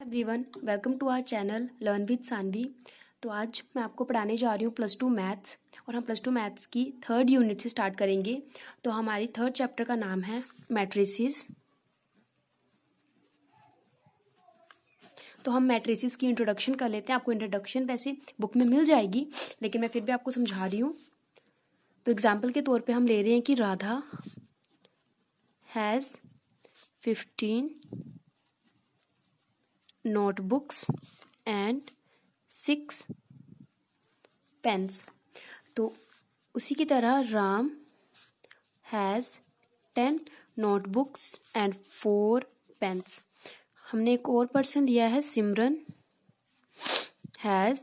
Everyone, welcome to our channel learn with Saanvi. तो आज मैं आपको पढ़ाने जा रही हूँ +2 मैथ्स और हम +2 मैथ्स की 3rd यूनिट से स्टार्ट करेंगे। तो हमारी 3rd चैप्टर का नाम है मैट्रिसेस। तो हम मैट्रिसेस की इंट्रोडक्शन कर लेते हैं। आपको इंट्रोडक्शन वैसे बुक में मिल जाएगी, लेकिन मैं फिर भी आपको समझा रही हूँ। तो एग्जाम्पल के तौर पे हम ले रहे हैं कि Radha has 15 notebooks and 6 pens. तो उसी की तरह Ram has 10 notebooks and 4 pens. हमने एक और पर्सन लिया है, Simran has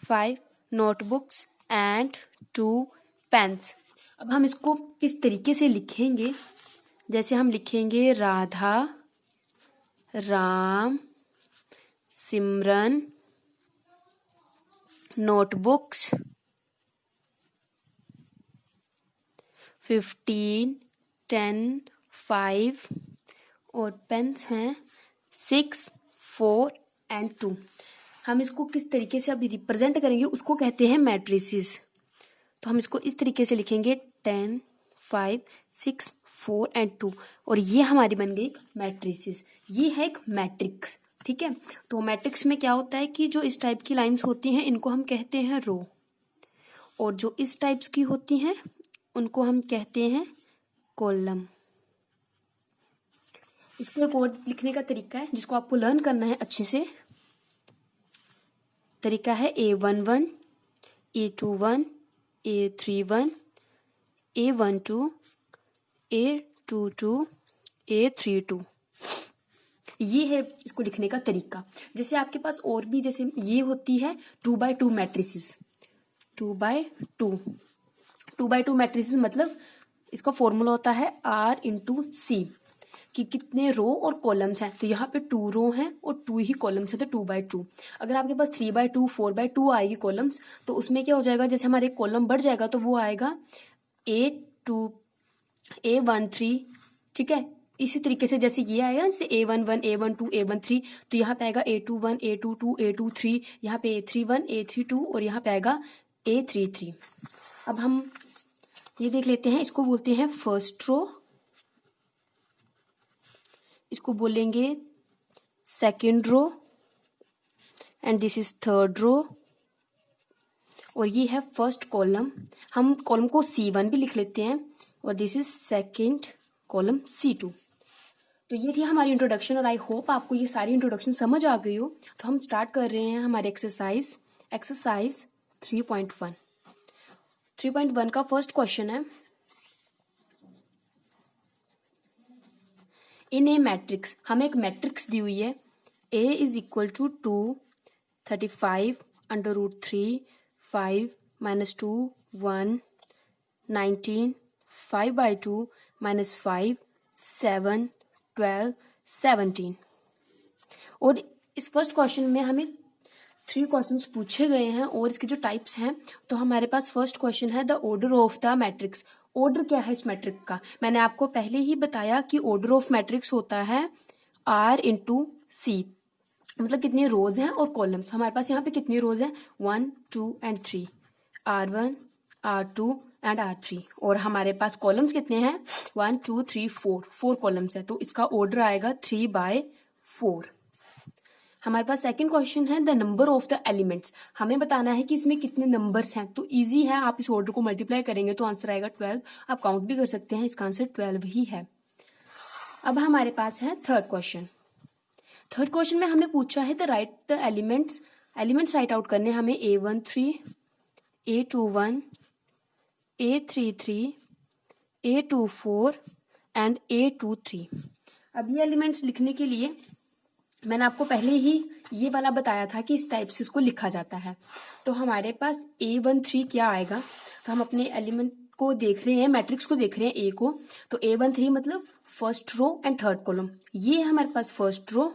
5 notebooks and 2 pens. अब हम इसको किस तरीके से लिखेंगे, जैसे हम लिखेंगे राधा, राम, सिमरन, नोटबुक्स 15, 10, 5 और पेन्स हैं 6, 4 एंड 2। हम इसको किस तरीके से अभी रिप्रेजेंट करेंगे, उसको कहते हैं मैट्रिसेस। तो हम इसको इस तरीके से लिखेंगे 10, 5, 6, 4 एंड 2 और ये हमारी बन गई एक मैट्रिसेस। ये है एक मैट्रिक्स, ठीक है। तो मैट्रिक्स में क्या होता है कि जो इस टाइप की लाइंस होती हैं इनको हम कहते हैं रो, और जो इस टाइप्स की होती हैं उनको हम कहते हैं कॉलम। इसको एक और लिखने का तरीका है जिसको आपको लर्न करना है अच्छे से। तरीका है A11, A21, A31, A12, A22, A32। ये है इसको लिखने का तरीका। जैसे आपके पास और भी, जैसे ये होती है 2x2 मैट्रिसेस। 2x2 मैट्रिसेस मतलब इसका फॉर्मूला होता है R/C, कि कितने रो और कॉलम्स हैं। तो यहाँ पे 2 रो हैं और 2 ही कॉलम्स हैं, तो 2x2। अगर आपके पास 3x2, 4x2 आएगी कॉलम्स, तो उसमें क्या हो जाएगा, जैसे हमारे कॉलम बढ़ जाएगा तो वो आएगा A2, A13, ठीक है। इसी तरीके से जैसे ये आएगा, जैसे A11, A12, A13, तो यहाँ पे आएगा A21, A22, A23, यहाँ पे A31, A32 और यहाँ पे आएगा A33। अब हम ये देख लेते हैं, इसको बोलते हैं फर्स्ट रो, इसको बोलेंगे second row, and this is third row, और ये है फर्स्ट कॉलम। हम कॉलम को C1 भी लिख लेते हैं, और this is second column C2। तो ये थी हमारी इंट्रोडक्शन, और आई होप आपको ये सारी इंट्रोडक्शन समझ आ गई हो। तो हम स्टार्ट कर रहे हैं हमारे एक्सरसाइज 3.1। 3.1 का फर्स्ट क्वेश्चन है, इन ए मैट्रिक्स। हमें एक मैट्रिक्स दी हुई है, A इज इक्वल टू 2, 35, √3, 5, -2, 1, 19, 5/2, -5, 7, 12, 17। और इस फर्स्ट क्वेश्चन में हमें 3 क्वेश्चंस पूछे गए हैं, और इसके जो टाइप्स हैं, तो हमारे पास फर्स्ट क्वेश्चन है the order of the matrix. Order क्या है इस मैट्रिक का, मैंने आपको पहले ही बताया कि ऑर्डर ऑफ मैट्रिक्स होता है R/C, मतलब कितने रोज हैं और कॉलम्स। हमारे पास यहाँ पे कितनी रोज हैं, 1, 2 and 3, R1, R2 and R3, और हमारे पास कॉलम्स कितने हैं, 1, 2, 3, 4 कॉलम्स है। तो इसका ऑर्डर आएगा 3/4। हमारे पास सेकंड क्वेश्चन है the number of the elements. हमें बताना है कि इसमें कितने नंबर्स हैं। तो इजी है, आप इस ऑर्डर को मल्टीप्लाई करेंगे तो आंसर आएगा 12। आप काउंट भी कर सकते हैं, इसका आंसर 12 ही है। अब हमारे पास है थर्ड क्वेश्चन। थर्ड क्वेश्चन में हमें पूछा है the right the elements right out करने। हमें A13, A21, A33, A24 and A23। अब ये एलिमेंट्स लिखने के लिए मैंने आपको पहले ही ये वाला बताया था कि इस टाइप से इसको लिखा जाता है। तो हमारे पास A13 क्या आएगा, तो हम अपने एलिमेंट को देख रहे हैं, मैट्रिक्स को देख रहे हैं A को। तो A13 मतलब first row and third column. ये है हमारे पास फर्स्ट रो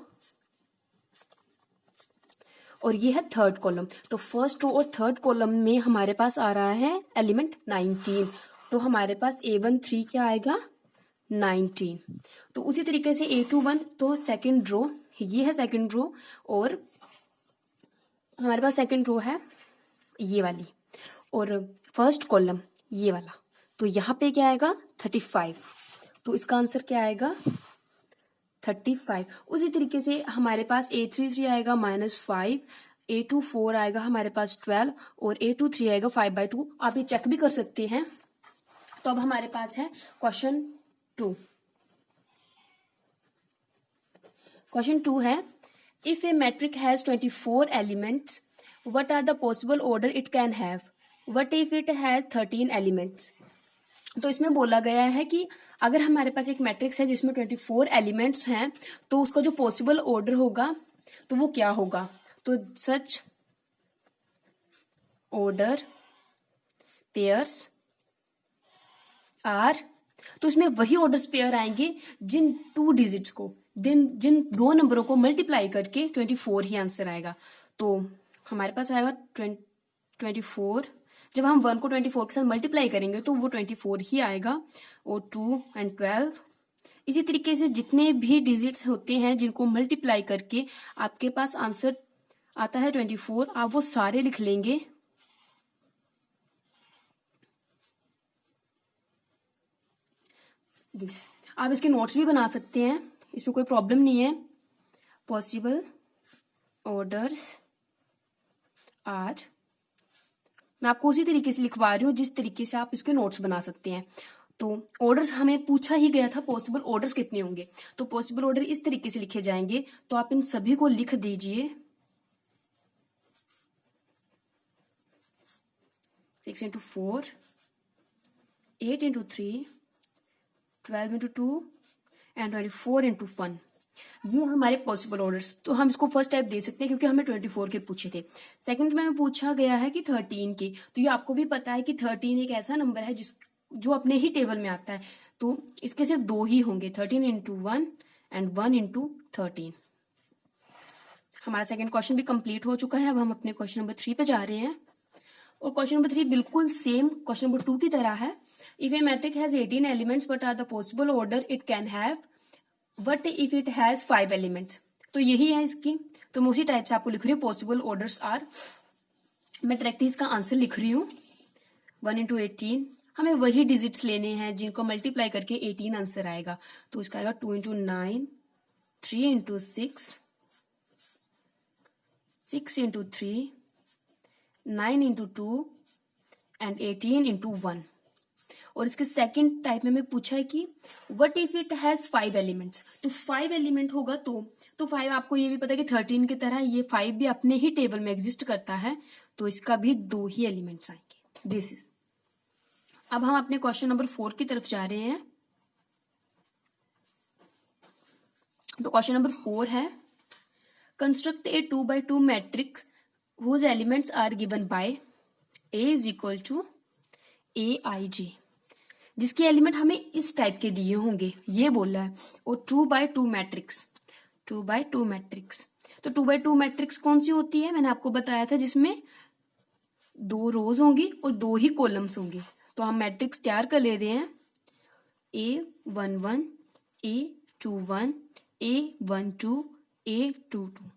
और ये है थर्ड कॉलम। तो फर्स्ट रो और थर्ड कॉलम में हमारे पास आ रहा है एलिमेंट 19। तो हमारे पास A13 क्या आएगा, 19। तो उसी तरीके से A21, तो सेकंड रो ये है सेकंड रो, और हमारे पास सेकंड रो है ये वाली, और फर्स्ट कॉलम ये वाला। तो यहाँ पे क्या आएगा 35, तो इसका आंसर क्या आएगा 35। उसी तरीके से हमारे पास A33 आएगा -5, A24 आएगा हमारे पास 12, और A23 आएगा 5/2। आप ये चेक भी कर सकते हैं। तो अब हमारे पास है क्वेश्चन 2। क्वेश्चन 2 है, if a matrix has 24 elements, what are the possible order it can have? What if it has 13 elements? तो इसमें बोला गया है कि अगर हमारे पास एक मैट्रिक्स है जिसमें 24 एलिमेंट्स हैं, तो उसका जो पॉसिबल ऑर्डर होगा तो वो क्या होगा? तो सच ऑर्डर पेयर्स आर, तो इसमें वही ऑर्डर पेयर आएंगे जिन 2 डिजिट्स को, जिन 2 नंबरों को मल्टीप्लाई करके 24 ही आंसर आएगा। तो हमारे पास आएगा 24, जब हम 1 को 24 के साथ मल्टीप्लाई करेंगे तो वो 24 ही आएगा, और 2 and 12। इसी तरीके से जितने भी डिजिट्स होते हैं जिनको मल्टीप्लाई करके आपके पास आंसर आता है 24, आप वो सारे लिख लेंगे। आप इसके नोट्स भी बना सकते हैं, इसमें कोई प्रॉब्लम नहीं है। पॉसिबल ऑर्डर्स आर, मैं आपको उसी तरीके से लिखवा रही हूँ जिस तरीके से आप इसके नोट्स बना सकते हैं। तो ऑर्डर्स हमें पूछा ही गया था पॉसिबल ऑर्डर्स कितने होंगे, तो पॉसिबल ऑर्डर इस तरीके से लिखे जाएंगे। तो आप इन सभी को लिख दीजिए, 6 into 4, 8 into 3, 12 into 2 and 24 into 1। ये हमारे पॉसिबल ऑर्डर्स। तो हम इसको फर्स्ट टाइप दे सकते हैं क्योंकि हमें 24 के पूछे थे। सेकंड में पूछा गया है कि 13 के, तो ये आपको भी पता है कि 13 एक ऐसा नंबर है जो अपने ही टेबल में आता है, तो इसके सिर्फ 2 ही होंगे, 13 into 1 and 1 into 13। हमारा सेकंड क्वेश्चन भी कंप्लीट हो चुका है। अब हम अपने क्वेश्चन नंबर 3 पे जा रहे हैं, और क्वेश्चन नंबर 3 बिल्कुल सेम क्वेश्चन नंबर 2 की तरह है। If a matrix has 18 elements, what are the possible order it can have? What if it has 5 elements? तो यही है इसकी। तो मैं उसी टाइप से आपको लिख रही हूँ, पॉसिबल ऑर्डर्स आर। मैं डायरेक्टली इसका आंसर लिख रही हूँ, 1 into 18। हमें वही डिजिट्स लेने हैं जिनको मल्टीप्लाई करके 18 आंसर आएगा। तो इसका आएगा 2 into 9, 3 into 6, 6 into 3, 9 into 2 and 18 into 1। और इसके सेकंड टाइप में पूछा है कि what if it has 5 elements? तो 5 एलिमेंट होगा तो 5 आपको ये भी पता है कि 13 की तरह ये 5 भी अपने ही टेबल में एग्जिस्ट करता है, तो इसका भी 2 ही एलिमेंट्स आएंगे। This is. अब हम अपने क्वेश्चन नंबर 4 की तरफ जा रहे हैं। तो क्वेश्चन नंबर 4 है, construct A 2x2 matrix whose elements are given by A is equal to AIJ, जिसके एलिमेंट हमें इस टाइप के दिए होंगे, ये बोला है। और 2x2 मैट्रिक्स, 2x2 मैट्रिक्स। तो 2x2 मैट्रिक्स कौन सी होती है? मैंने आपको बताया था जिसमें 2 रोज होंगी और 2 ही कॉलम्स होंगे। तो हम मैट्रिक्स तैयार कर ले रहे हैं, A11, A21, A12, A22।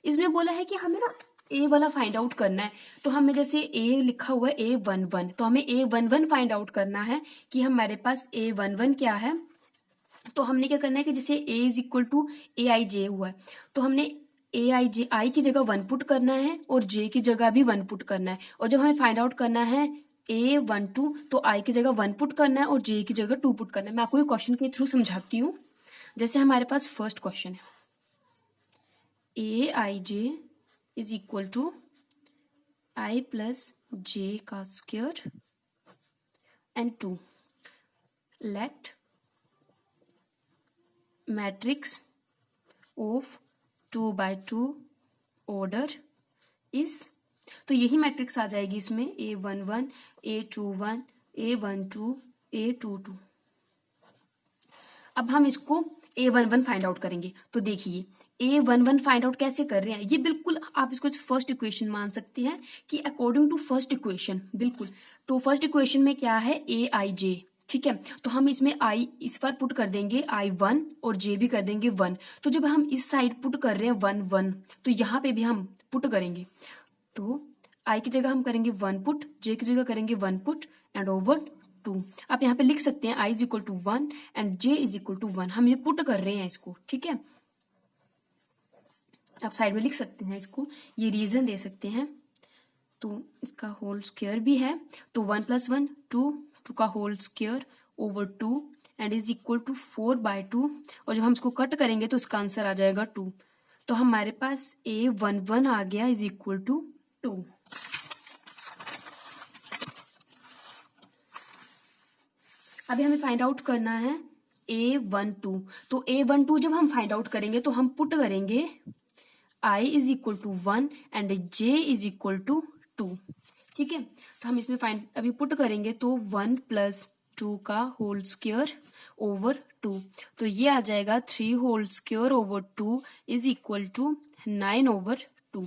इसमें बोला है कि हमें ना ए वाला फाइंड आउट करना है। तो हमें जैसे ए लिखा हुआ है A11, तो हमें A11 फाइंड आउट करना है कि हमारे पास A11 क्या है। तो हमने क्या करना है कि जैसे A is equal to AIJ हुआ है, तो हमने AIJ आई की जगह 1 पुट करना है और J की जगह भी 1 पुट करना है। और जब हमें फाइंड आउट करना है A12, तो I की जगह 1 पुट करना है और J की जगह 2 पुट करना है। मैं आपको ये क्वेश्चन के थ्रू समझाती हूँ। जैसे हमारे पास फर्स्ट क्वेश्चन है, AIJ is equal to I plus J का square and 2। Let matrix of 2x2 order is, तो यही मैट्रिक्स आ जाएगी इसमें, A11, A21, A12, A22। अब हम इसको A11 फाइंड आउट करेंगे। तो देखिए A11 फाइंड आउट कैसे कर रहे हैं, ये बिल्कुल आप इसको फर्स्ट इक्वेशन मान सकते हैं कि अकॉर्डिंग टू फर्स्ट इक्वेशन, बिल्कुल। तो फर्स्ट इक्वेशन में क्या है, AIJ, ठीक है। तो हम इसमें i इस बार पुट कर देंगे i1 और j भी कर देंगे 1। तो जब हम इस साइड पुट कर रहे हैं 1 1, तो यहाँ पे भी हम पुट करेंगे। तो i की जगह हम करेंगे 1 पुट, j की जगह करेंगे 1 पुट एंड ओवर 2। आप यहाँ पे लिख सकते हैं i is equal to 1 and j is equal to 1। हम ये पुट कर रहे हैं इसको, ठीक है। आप साइड में लिख सकते हैं इसको, ये रीजन दे सकते हैं। तो इसका होल स्क्वायर भी है, तो 1 + 1 2, 2 का whole square over 2 and is equal to 4/2। और जब हम इसको कट करेंगे तो इसका आंसर आ जाएगा 2। तो हमारे पास a11 आ गया इज इक्वल टू 2। अभी हमें फाइंड आउट करना है a12। तो a12 जब हम फाइंड आउट करेंगे तो हम पुट करेंगे i is equal to 1 and j is equal to 2, ठीक है। तो हम इसमें फाइंड अभी पुट करेंगे तो 1 + 2 का होल स्क्वायर ओवर 2, तो ये आ जाएगा 3 whole square over 2 is equal to 9/2।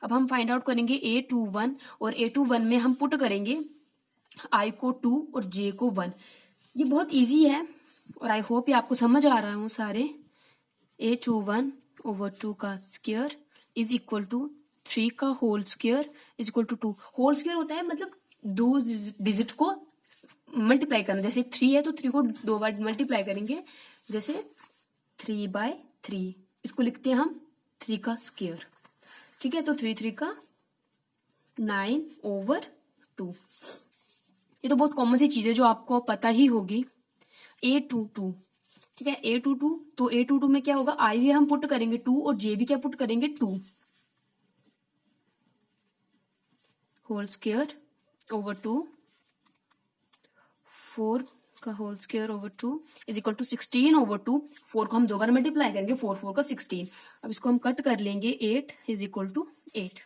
अब हम फाइंड आउट करेंगे a21 और a21 में हम पुट करेंगे i को 2 और j को 1। ये बहुत इजी है और आई होप ये आपको समझ आ रहा हो सारे। a21 ओवर 2 का स्क्वायर इज इक्वल टू 3 का whole square is equal to 2। Whole square होता है मतलब 2 डिजिट को मल्टीप्लाई करना। जैसे 3 है तो 3 को 2 बार मल्टीप्लाई करेंगे, जैसे 3/3 इसको लिखते हैं हम 3 का स्क्वायर, ठीक है। तो 3 3 का 9/2। ये तो बहुत कॉमन सी चीज है जो आपको पता ही होगी। a22, ठीक है। a22, तो a22 में क्या होगा, i भी हम पुट करेंगे 2 और j भी क्या पुट करेंगे 2 होल स्क्वायर ओवर 2, 4 का whole square over 2 is equal to 16/2। 4 को हम 2 बार मल्टीप्लाई करेंगे, 4 4 का 16। अब इसको हम कट कर लेंगे, 8 इज इक्वल टू 8।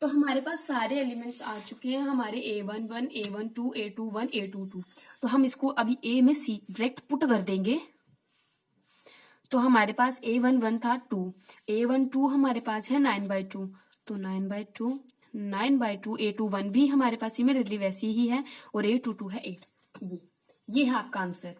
तो हमारे पास सारे एलिमेंट्स आ चुके हैं हमारे a11 a12 a21 a22। तो हम इसको अभी a में सी डायरेक्ट पुट कर देंगे। तो हमारे पास a11 था 2, a12 हमारे पास है 9/2, तो 9/2 9/2। a21 भी हमारे पास सिमिलरली वैसी ही है और a22 है 8। ये है आपका आंसर।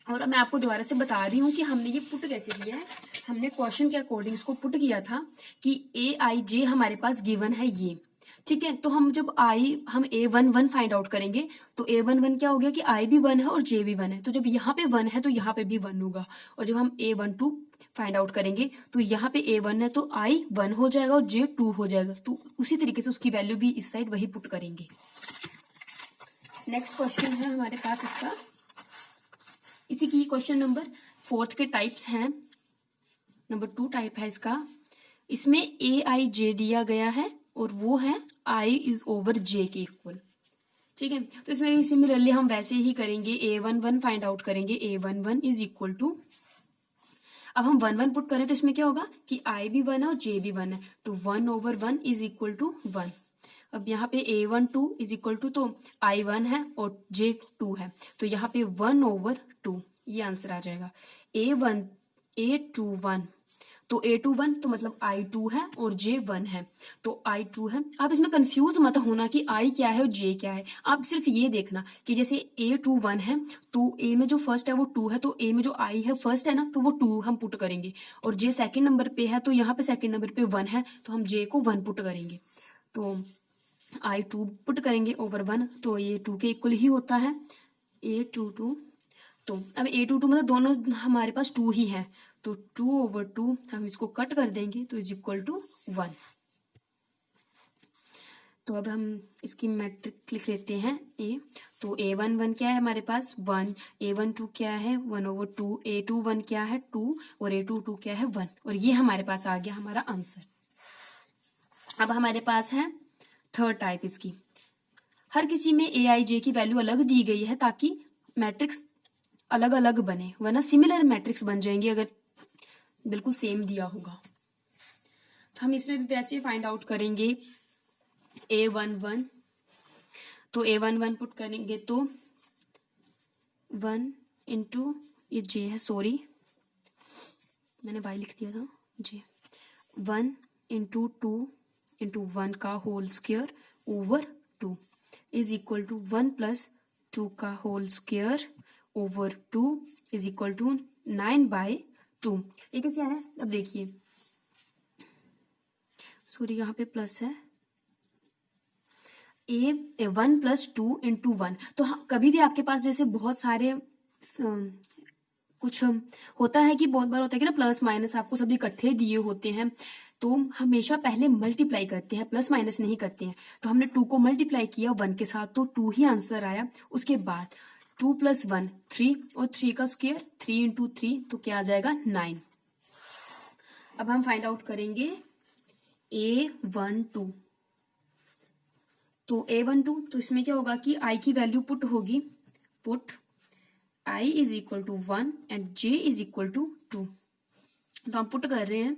और मैं आपको दोबारा से बता रही हूँ कि हमने ये पुट कैसे किया है। हमने क्वेश्चन के अकॉर्डिंग इसको पुट किया था कि aij हमारे पास गिवन है ये, ठीक है। तो हम जब हम a11 फाइंड आउट करेंगे तो a11 क्या हो गया कि i भी 1 है और j भी 1 है। तो जब यहाँ पे 1 है तो यहाँ पे भी 1 होगा। और जब हम a12 फाइंड आउट करेंगे तो यहाँ पे a1 है तो i 1 हो जाएगा और j 2 हो जाएगा। तो उसी तरीके से उसकी वैल्यू भी इस साइड वही पुट करेंगे। नेक्स्ट क्वेश्चन है हमारे पास इसका, इसी की क्वेश्चन नंबर 4 के टाइप्स हैं। नंबर 2 टाइप है इसका। इसमें aij दिया गया है और वो है i इज ओवर j के इक्वल, ठीक है। तो इसमें भी सिमिलरली हम वैसे ही करेंगे, a11 फाइंड आउट करेंगे, a11 इज इक्वल टू, अब हम 1 1 पुट करें तो इसमें क्या होगा कि i भी 1 है और j भी 1 है, तो 1/1 इज इक्वल टू 1। अब यहाँ पे a12 इज इक्वल टू, तो i 1 है और j 2 है, तो यहाँ पे 1/2 ये आंसर आ जाएगा। a21 तो a21 तो मतलब i2 है और j 1 है, तो i2 है। आप इसमें कंफ्यूज मत होना कि i क्या है और j क्या है। आप सिर्फ ये देखना कि जैसे a21 है तो a में जो फर्स्ट है वो 2 है, तो a में जो i है फर्स्ट है ना, तो वो 2 हम पुट करेंगे। और j सेकंड नंबर पे है तो यहाँ पे सेकंड नंबर पे 1 है, तो हम j को 1 पुट करेंगे। तो i2 पुट करेंगे ओवर 1, तो ये 2 के इक्वल ही होता है a22। तो अब a22 मतलब दोनों हमारे पास 2 ही है, तो 2/2 हम इसको कट कर देंगे तो इज इक्वल टू 1। तो अब हम इसकी मैट्रिक लिख लेते हैं a। तो a11 क्या है हमारे पास 1, a12 क्या है 1/2, a21 क्या है 2 और a22 क्या है 1, और ये हमारे पास आ गया हमारा आंसर। अब हमारे पास है थर्ड टाइप इसकी। हर किसी में aij की वैल्यू अलग दी गई है ताकि मैट्रिक्स अलग अलग बने, वरना सिमिलर मैट्रिक्स बन जाएंगे अगर बिल्कुल सेम दिया होगा। तो हम इसमें भी वैसे फाइंड आउट करेंगे a11। तो a11 पुट करेंगे तो 1 इंटू ये j है, सॉरी मैंने y लिख दिया था, j 1 इंटू 2 इंटू 1 का whole square over 2 is equal to 1 + 2 का whole square over 2 is equal to 9/2। ये कैसे आया? अब देखिए, सॉरी यहाँ पे प्लस है, ए 1 + 2 × 1। तो कभी भी आपके पास जैसे बहुत सारे कुछ होता है कि बहुत बार होता है कि ना प्लस माइनस आपको सभी इकट्ठे दिए होते हैं, तो हमेशा पहले मल्टीप्लाई करते हैं, प्लस माइनस नहीं करते हैं। तो हमने 2 को मल्टीप्लाई किया 1 के साथ, तो 2 ही आंसर आया। उसके बाद 2 + 1 3 और 3 का स्क्वायर 3 × 3, तो क्या आ जाएगा 9। अब हम फाइंड आउट करेंगे A12। तो A12, तो इसमें क्या होगा कि I की वैल्यू पुट होगी, put I is equal to 1 and J is equal to 2। तो हम पुट कर रहे हैं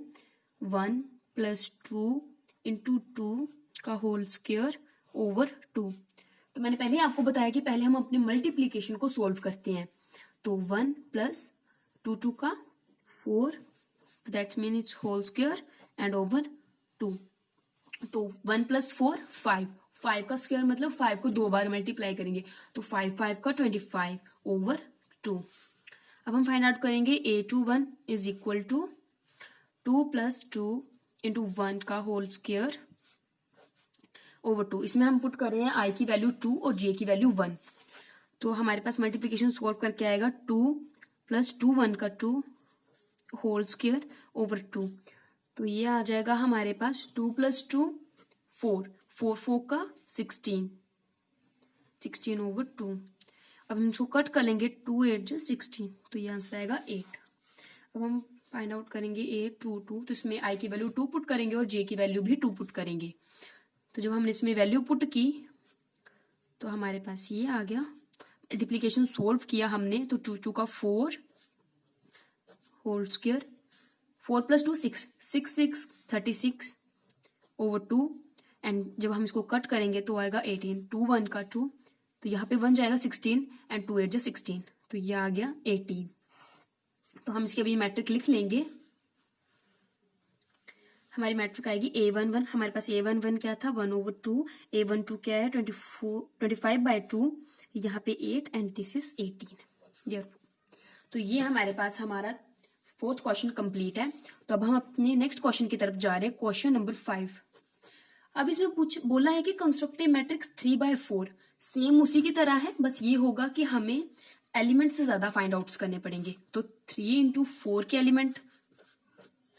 1 + 2 × 2 का होल स्क्वायर ओवर 2। तो मैंने पहले ही आपको बताया कि पहले हम अपने मल्टीप्लीकेशन को सोल्व करते हैं। तो 1 + 2 2 का 4, that's mean it's whole square and over 2। तो 1 + 4 5, 5 का स्क्वायर मतलब 5 को 2 बार मल्टीप्लाई करेंगे, तो 5 5 का 25 ओवर 2। अब हम फाइंड आउट करेंगे A21 इज इक्वल टू 2 + 2 × 1 का होल स्क्वायर ओवर 2। इसमें हम पुट कर रहे हैं I की वैल्यू 2 और J की वैल्यू 1। तो हमारे पास मल्टीप्लीकेशन सॉल्व करके आएगा 2 + 2 1 का 2 होल स्क्वायर ओवर 2। तो ये आ जाएगा हमारे पास 2 + 2 4, 4 4 का 16, 16 ओवर 2। अब हम इसको कट कर लेंगे, 2 8 16, तो ये आंसर आएगा 8। अब हम फाइंड आउट करेंगे A22, तो इसमें I की वैल्यू 2 पुट करेंगे और J की वैल्यू भी 2 पुट करेंगे। तो जब हमने इसमें वैल्यू पुट की तो हमारे पास ये आ गया। मल्टीप्लीकेशन सोल्व किया हमने, तो 2 2 का 4 होल स्क्वायर, 4 + 2 6, 6 6 36 ओवर 2। एंड जब हम इसको कट करेंगे तो आएगा 18, 2 1 का 2, तो यहाँ पे 1 जाएगा 16 एंड 2 8 16, तो ये आ गया 18। तो हम इसके अभी मैट्रिक लिख लेंगे। हमारी मैट्रिक आएगी A11। हमारे पास A11 क्या था 1/2, A12 क्या है 25/2, यहाँ पे 8 एंड दिस इज 18। तो ये हमारे पास हमारा 4th क्वेश्चन कंप्लीट है। तो अब हम अपने नेक्स्ट क्वेश्चन की तरफ जा रहे हैं, क्वेश्चन नंबर 5। अब इसमें बोला है कि कंस्ट्रक्ट ए मैट्रिक्स 3/4। सेम उसी की तरह है, बस ये होगा कि हमें एलिमेंट से ज्यादा फाइंड आउट्स करने पड़ेंगे। तो 3 × 4 की एलिमेंट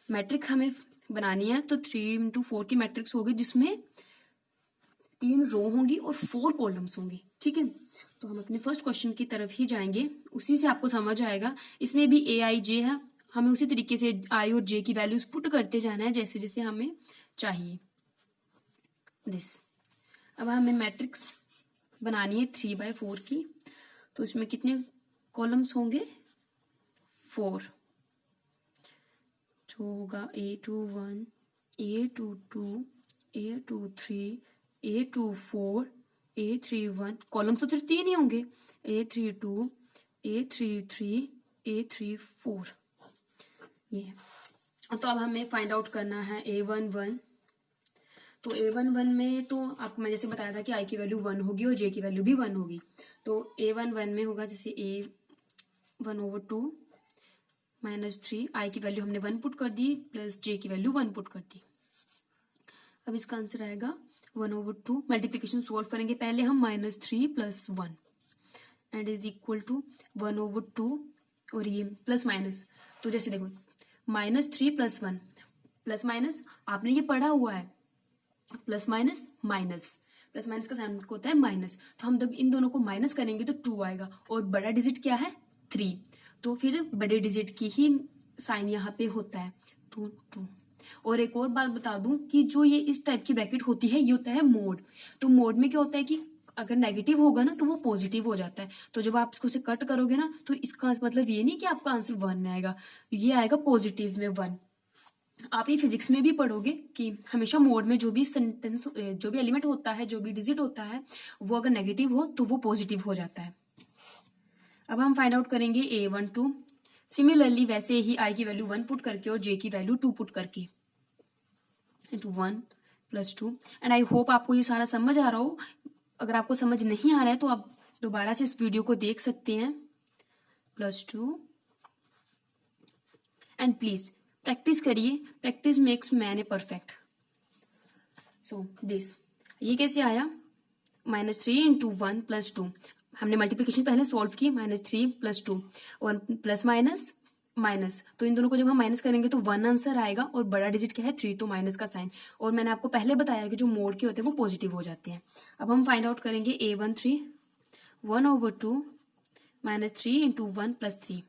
मैट्रिक हमें बनानी है, तो 3 × 4 की मैट्रिक्स होगी जिसमें 3 रो होंगी और 4 कॉलम्स होंगी। ठीक है, तो हम अपने फर्स्ट क्वेश्चन की तरफ ही जाएंगे, उसी से आपको समझ आएगा। इसमें भी A I J है, हमें उसी तरीके से I और J की वैल्यूज पुट करते जाना है जैसे जैसे हमें चाहिए दिस। अब हमें मैट्रिक्स बनानी है 3/4 की, तो इसमें कितने कॉलम्स होंगे 4, जो होगा A21 A22 A23 A24 A31, columns तो सिर्फ 3 ही होंगे, A32 A33 A34। ये तो अब हमें फाइंड आउट करना है A11। तो A11 में तो आपको मैं जैसे बताया था कि I की वैल्यू 1 होगी और J की वैल्यू भी 1 होगी। तो A11 में होगा जैसे A1/2 -3, I की वैल्यू हमने 1 पुट कर दी प्लस J की वैल्यू 1 पुट कर दी। अब इसका आंसर आएगा 1/2। मल्टीप्लीकेशन सोल्व करेंगे पहले हम, -3 + 1 एंड इज इक्वल टू 1/2 और ये प्लस माइनस। तो जैसे देखो -3 + 1 प्लस माइनस, आपने ये पढ़ा हुआ है, plus minus minus, plus minus का साइन होता है माइनस। तो हम जब इन दोनों को माइनस करेंगे तो 2 आएगा और बड़ा डिजिट क्या है 3, तो फिर बड़े डिजिट की ही साइन यहाँ पे होता है, तो 2। और एक और बात बता दूं कि जो ये इस टाइप की ब्रैकेट होती है ये होता है मोड। तो मोड में क्या होता है कि अगर नेगेटिव होगा ना तो वो पॉजिटिव हो जाता है। तो जब आप इसको से कट करोगे ना तो इसका मतलब ये नहीं कि आपका आंसर 1 आएगा, ये आएगा पॉजिटिव में 1। आप ये फिजिक्स में भी पढ़ोगे कि हमेशा मोड में जो भी सेंटेंस, जो भी एलिमेंट होता है, जो भी डिजिट होता है, वो अगर नेगेटिव हो तो वो पॉजिटिव हो जाता है। अब हम फाइंड आउट करेंगे A12। सिमिलरली वैसे ही I की वैल्यू 1 पुट करके और J की वैल्यू 2 पुट करके, इंटू 1 + 2। एंड आई होप आपको ये सारा समझ आ रहा हो। अगर आपको समझ नहीं आ रहा है तो आप दोबारा से इस वीडियो को देख सकते हैं। +2 एंड प्लीज प्रैक्टिस करिए, practice makes man a perfect. So this, ये कैसे आया, -3 × 1 + 2। हमने मल्टीप्लिकेशन पहले सॉल्व की, -3 + 2 और प्लस माइनस माइनस, तो इन दोनों को जब हम माइनस करेंगे तो 1 आंसर आएगा और बड़ा डिजिट क्या है 3, तो माइनस का साइन। और मैंने आपको पहले बताया कि जो मोड के होते हैं वो पॉजिटिव हो जाते हैं। अब हम फाइंड आउट करेंगे A13 1/2 -3 × 1 + 3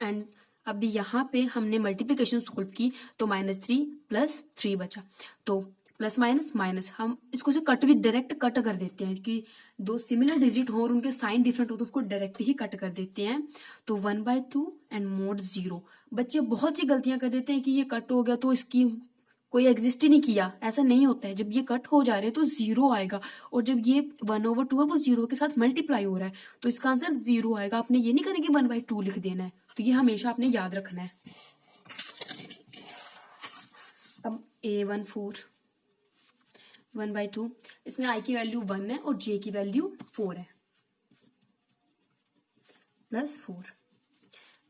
एंड अभी यहाँ पे हमने मल्टीप्लिकेशन सॉल्व की तो -3 + 3 बचा, तो प्लस माइनस माइनस, हम इसको से कट भी डायरेक्ट कट कर देते हैं कि दो सिमिलर डिजिट हो और उनके साइन डिफरेंट हो तो उसको डायरेक्ट ही कट कर देते हैं। तो 1/2 एंड मोड 0। बच्चे बहुत सी गलतियां कर देते हैं कि ये कट हो गया तो इसकी कोई एग्जिस्ट ही नहीं किया, ऐसा नहीं होता है। जब ये कट हो जा रहे हैं तो 0 आएगा, और जब ये 1/2 है वो 0 के साथ मल्टीप्लाई हो रहा है तो इसका आंसर 0 आएगा। आपने ये नहीं करना कि 1/2 लिख देना है, तो ये हमेशा आपने याद रखना है। अब A14 1/2, इसमें i की वैल्यू 1 है और j की वैल्यू 4 है, +4।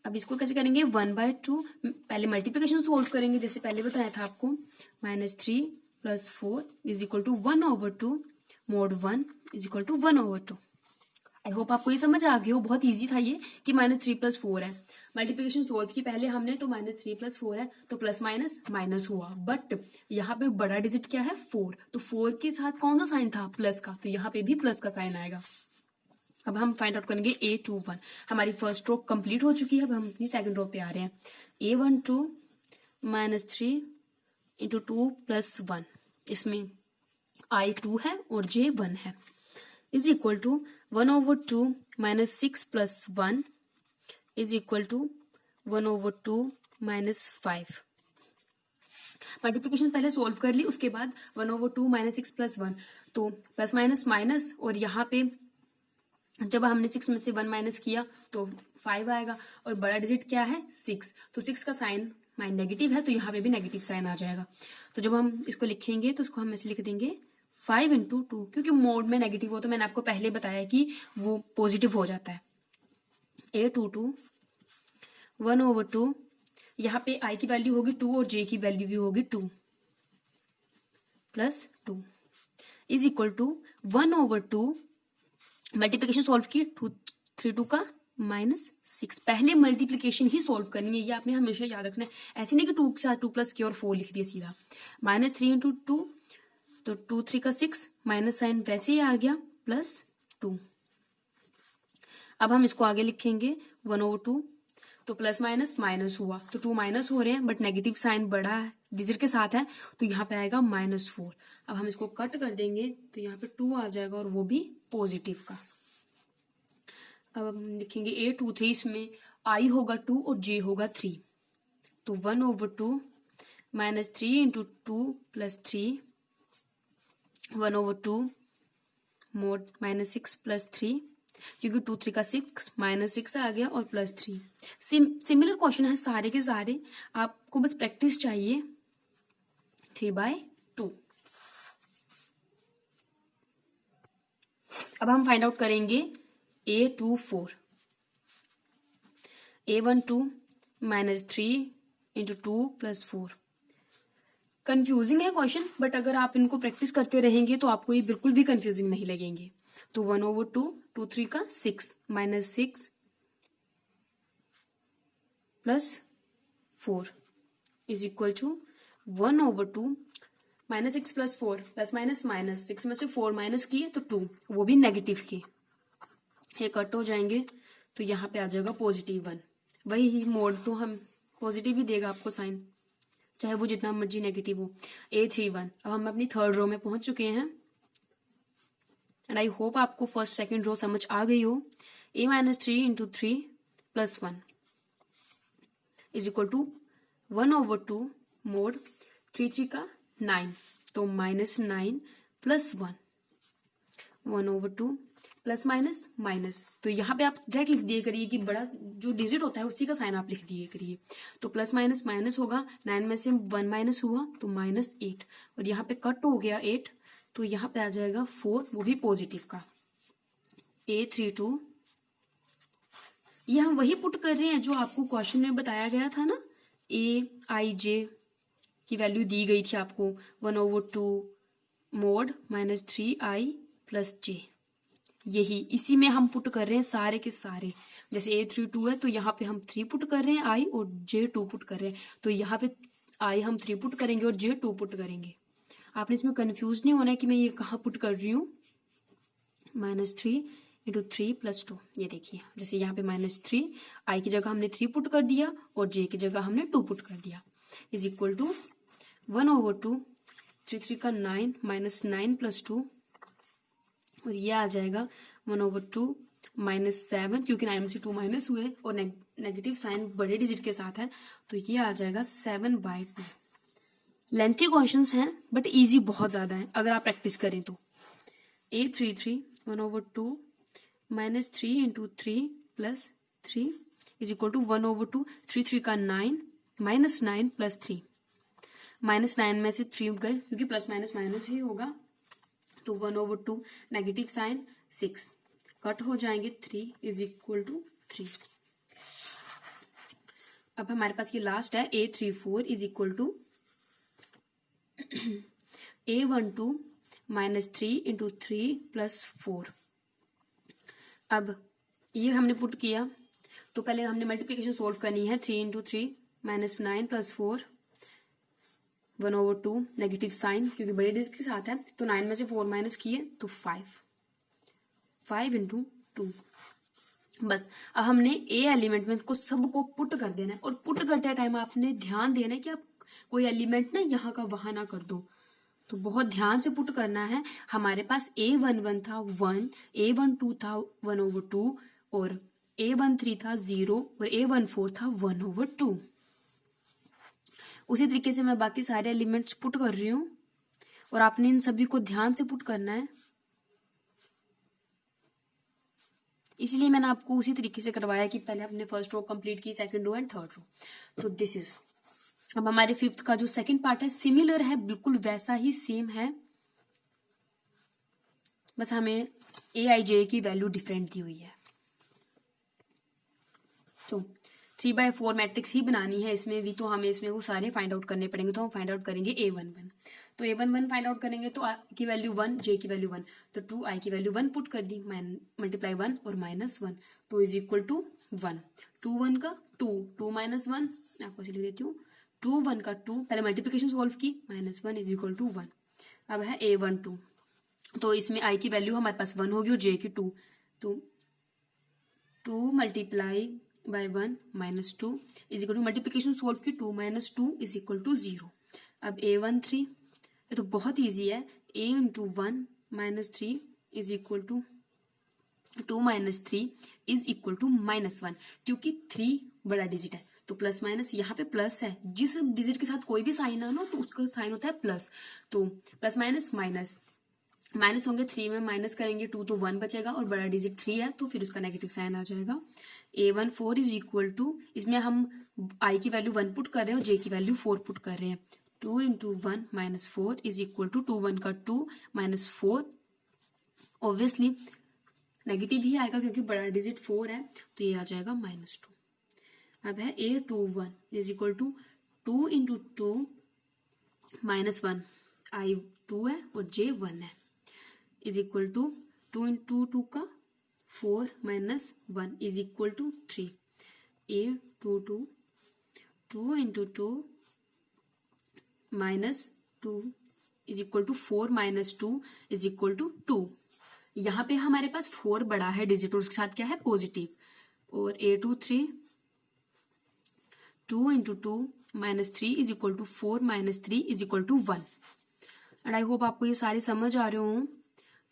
अब इसको कैसे करेंगे, 1/2 पहले मल्टीप्लिकेशन सोल्व करेंगे जैसे पहले बताया था आपको, -3 + 4 = 1/2 mod 1 = 1/2। आई होप आपको ये समझ आ गया हो, बहुत इजी था ये कि -3 + 4 है। मल्टीप्लिकेशन सोल्व की पहले हमने, तो -3 + 4 है तो प्लस माइनस माइनस हुआ, बट यहाँ पे बड़ा डिजिट क्या है 4, तो 4 के साथ कौन सा साइन था, प्लस का, तो यहाँ पे भी प्लस का साइन आएगा। अब हम फाइंड आउट करेंगे A21। हमारी फर्स्ट रो कंप्लीट हो चुकी है, अब हम अपनी सेकंड रो पे आ रहे हैं। A12 -3 × 2 + 1, इसमें I 2 है और J 1 है, = 1/2 -6 + 1 = 1/2 -5। मल्टीप्लिकेशन पहले सोल्व कर ली, उसके बाद 1/2 -6 + 1, तो प्लस माइनस माइनस, और यहाँ पे जब हमने 6 में से 1 माइनस किया तो 5 आएगा, और बड़ा डिजिट क्या है 6, तो 6 का साइन नेगेटिव है तो यहाँ पे भी नेगेटिव साइन आ जाएगा। तो जब हम इसको लिखेंगे तो उसको हम ऐसे लिख देंगे 5 × 2, क्योंकि मोड में नेगेटिव हो तो मैंने आपको पहले बताया कि वो पॉजिटिव हो जाता है। A22 1/2, यहाँ पे i की वैल्यू होगी 2 और j की वैल्यू भी होगी 2 + 2 = 1/2। मल्टीप्लिकेशन सॉल्व की 3 2 का -6, पहले मल्टीप्लिकेशन ही सॉल्व करनी है, ये आपने हमेशा याद रखना है। ऐसे नहीं कि 2 के साथ 2 + k और 4 लिख दिया सीधा, -3 × 2, तो 2 3 का 6, माइनस साइन वैसे ही आ गया, +2। अब हम इसको आगे लिखेंगे 1/2, तो प्लस माइनस माइनस हुआ, तो 2 माइनस हो रहे हैं बट नेगेटिव साइन बड़ा डिजिट के साथ है तो यहाँ पे आएगा -4। अब हम इसको कट कर देंगे तो यहाँ पे 2 आ जाएगा और वो भी पॉजिटिव का। अब हम लिखेंगे A23, इसमें i होगा 2 और j होगा 3, तो 1/2 -3 × 2 + 3 1/2 mod -6 + 3, क्योंकि 2 3 का 6, -6 आ गया और +3। सिमिलर क्वेश्चन है सारे के सारे, आपको बस प्रैक्टिस चाहिए। 3/2। अब हम फाइंड आउट करेंगे A24 A12 -3 × 2 + 4। कंफ्यूजिंग है क्वेश्चन, बट अगर आप इनको प्रैक्टिस करते रहेंगे तो आपको ये बिल्कुल भी कंफ्यूजिंग नहीं लगेंगे। तो 1/2 2 3 का 6, -6 + 4 = 1/2 -6 + 4, प्लस माइनस माइनस, 6 में से 4 माइनस किए तो 2, वो भी नेगेटिव के, ये कट हो जाएंगे तो यहाँ पे आ जाएगा +1। वही मोड तो हम पॉजिटिव ही देगा आपको साइन, चाहे वो जितना मर्जी नेगेटिव हो। A31। अब हम अपनी थर्ड रो में पहुंच चुके हैं एंड आई होप आपको फर्स्ट सेकंड रो समझ आ गई हो। A -3 × 3 + 1 = 1/2 mod 3 3 का 9, तो -9 + 1 1/2 प्लस माइनस माइनस, तो यहाँ पे आप डायरेक्ट लिख दिए करिए कि बड़ा जो डिजिट होता है उसी का साइन आप लिख दिए करिए। तो प्लस माइनस माइनस होगा, 9 में से 1 माइनस हुआ तो -8, और यहाँ पे कट हो गया 8, तो यहाँ पे आ जाएगा 4, वो भी पॉजिटिव का। A32, ये हम वही पुट कर रहे हैं जो आपको क्वेश्चन में बताया गया था ना, Aij की वैल्यू दी गई थी आपको 1/2 mod -3i + j, यही इसी में हम पुट कर रहे हैं सारे के सारे। जैसे A32 है तो यहाँ पे हम 3 पुट कर रहे हैं i, और J2 पुट कर रहे हैं, तो यहाँ पे i हम 3 पुट करेंगे और J2 पुट करेंगे। आपने इसमें कंफ्यूज नहीं होना है कि मैं ये कहाँ पुट कर रही हूँ। -3 × 3 + 2, ये देखिए जैसे यहाँ पे -3, i की जगह हमने 3 पुट कर दिया और j की जगह हमने 2 पुट कर दिया, इज इक्वल टू 1/2, 3 3 का 9 -9 + 2, और ये आ जाएगा 1/2 -7, क्योंकि 9 में से 2 माइनस हुए और नेगेटिव साइन बड़े डिजिट के साथ है, तो ये आ जाएगा 7/2। लेंथी क्वेश्चंस हैं बट इजी बहुत ज्यादा है अगर आप प्रैक्टिस करें तो। A33 1/2 -3 × 3 + 3 इज इक्वल टू 1/2, 3 3 का 9 -9 + 3, -9 में से 3 गए क्योंकि प्लस माइनस माइनस ही होगा, तो 1/2 नेगेटिव साइन 6 कट हो जाएंगे, 3 इज इक्वल टू 3। अब हमारे पास ये लास्ट है A34 is equal to A12 -3 × 3 + 4। अब ये हमने पुट किया, तो पहले हमने मल्टीप्लिकेशन सोल्व करनी है। 3 × 3 -9 + 4, 1/2 नेगेटिव साइन क्योंकि बड़े डिजिट के साथ है, तो 9 में से 4 माइनस किए तो 5 × 2। बस अब हमने ए एलिमेंट में को सबको पुट कर देना है, और पुट करते टाइम आपने ध्यान देना है कि आप कोई एलिमेंट ना यहाँ का वहां ना कर दो, तो बहुत ध्यान से पुट करना है। हमारे पास A11 था 1, A12 था 1/2, और A13 था 0, और A14 था 1/2। उसी तरीके से मैं बाकी सारे एलिमेंट्स पुट कर रही हूं, और आपने इन सभी को ध्यान से पुट करना है, इसलिए मैंने आपको उसी तरीके से करवाया कि पहले आपने फर्स्ट रो कंप्लीट की, second row and third row. तो दिस इज, अब हमारे फिफ्थ का जो सेकंड पार्ट है सिमिलर है, बिल्कुल वैसा ही सेम है, बस हमें Aij की वैल्यू डिफरेंट दी हुई है। तो 3/4 मैट्रिक्स ही बनानी है इसमें भी, तो हमें इसमें वो सारे फाइंड आउट करने पड़ेंगे, तो हम फाइंड आउट करेंगे A11। तो A11 फाइंड आउट करेंगे तो i की वैल्यू 1, j की वैल्यू 1, तो 2i की वैल्यू 1 पुट कर दी, मल्टीप्लाई 1 और -1, तो इज इक्वल टू 1। 2 1 का 2, 2 - 1, मैं आपको लिख देती हूँ, 2 1 का 2, पहले मल्टीप्लिकेशन सॉल्व की, -1 इज इक्वल टू 1। अब है A12, तो इसमें i की वैल्यू हमारे पास 1 होगी और j की 2, तो 2 × 1 -2 is equal to, multiplication solve की, 2 - 2 इज इक्वल टू 0। अब A13, ये तो बहुत इजी है, a × 1 - 3 is equal to 2 - 3 is equal to -1, क्योंकि 3 बड़ा डिजिट है, तो प्लस माइनस यहाँ पे प्लस है, जिस डिजिट के साथ कोई भी साइन आना तो उसका साइन होता है प्लस, तो प्लस माइनस माइनस, माइनस होंगे 3 में माइनस करेंगे 2 तो 1 बचेगा, और बड़ा डिजिट 3 है तो फिर उसका नेगेटिव साइन आ जाएगा। A14 इज इक्वल टू, इसमें हम i की वैल्यू 1 पुट कर रहे हैं और j की वैल्यू 4 पुट कर रहे हैं, 2 × 1 - 4 इज इक्वल टू 2 1 का 2 -4, ऑब्वियसली नेगेटिव ही आएगा क्योंकि बड़ा डिजिट 4 है, तो ये आ जाएगा -2। अब है A21 is equal to 2 × 2 -1, i 2 है और j 1 है, इज इक्वल टू 2 × 2 का 4 - 1 is equal to 3। A22 2 × 2 -2 is equal to 4 - 2 is equal to 2। यहाँ पे हमारे पास 4 बड़ा है डिजिट और उसके साथ क्या है पॉजिटिव, और A23 2 × 2 -3 is equal to 4 - 3 is equal to 1। And I hope आपको ये सारे समझ आ रहे हो।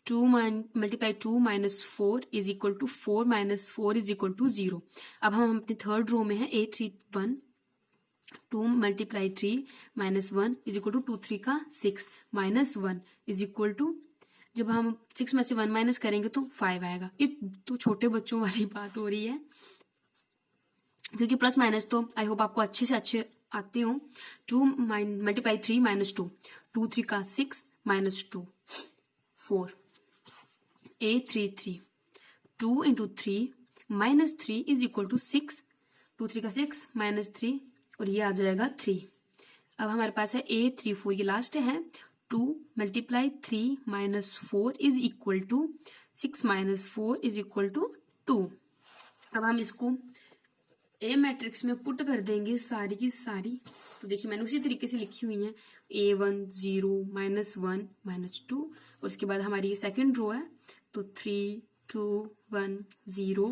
2 × 2 - 4 is equal to 4 - 4 is equal to 0। अब हम अपने थर्ड रो में है A31 2 × 3 -1 इज इक्वल टू 2 3 का 6 -1 इज इक्वल टू, जब हम 6 में से 1 माइनस करेंगे तो 5 आएगा। ये तो छोटे बच्चों वाली बात हो रही है, क्योंकि प्लस माइनस तो आई होप आपको अच्छे से अच्छे आते हो। 2 × 3 -2, 2 3 का 6 -2 4। A33 2 into 3 minus 3 is equal to 6, 2 3 का 6 माइनस 3 और ये आ जाएगा 3। अब हमारे पास है A 3 4, ये लास्ट है। 2 multiply 3 minus 4 is equal to 6 minus 4 is equal to 2। अब हम इसको ए मैट्रिक्स में पुट कर देंगे सारी की सारी। तो देखिए मैंने उसी तरीके से लिखी हुई है, A1 0 माइनस 1 माइनस 2 और उसके बाद हमारी ये सेकेंड रो है तो 3 2 1 0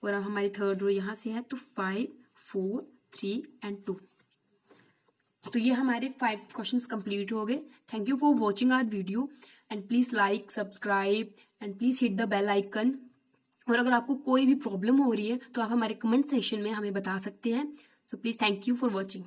और अब हमारी थर्ड रो यहाँ से है तो 5 4 3 एंड 2। तो ये हमारे 5 क्वेश्चंस कंप्लीट हो गए। Thank you for watching our video and please like subscribe and please hit the bell icon. और अगर आपको कोई भी प्रॉब्लम हो रही है तो आप हमारे कमेंट सेक्शन में हमें बता सकते हैं। So please thank you for watching.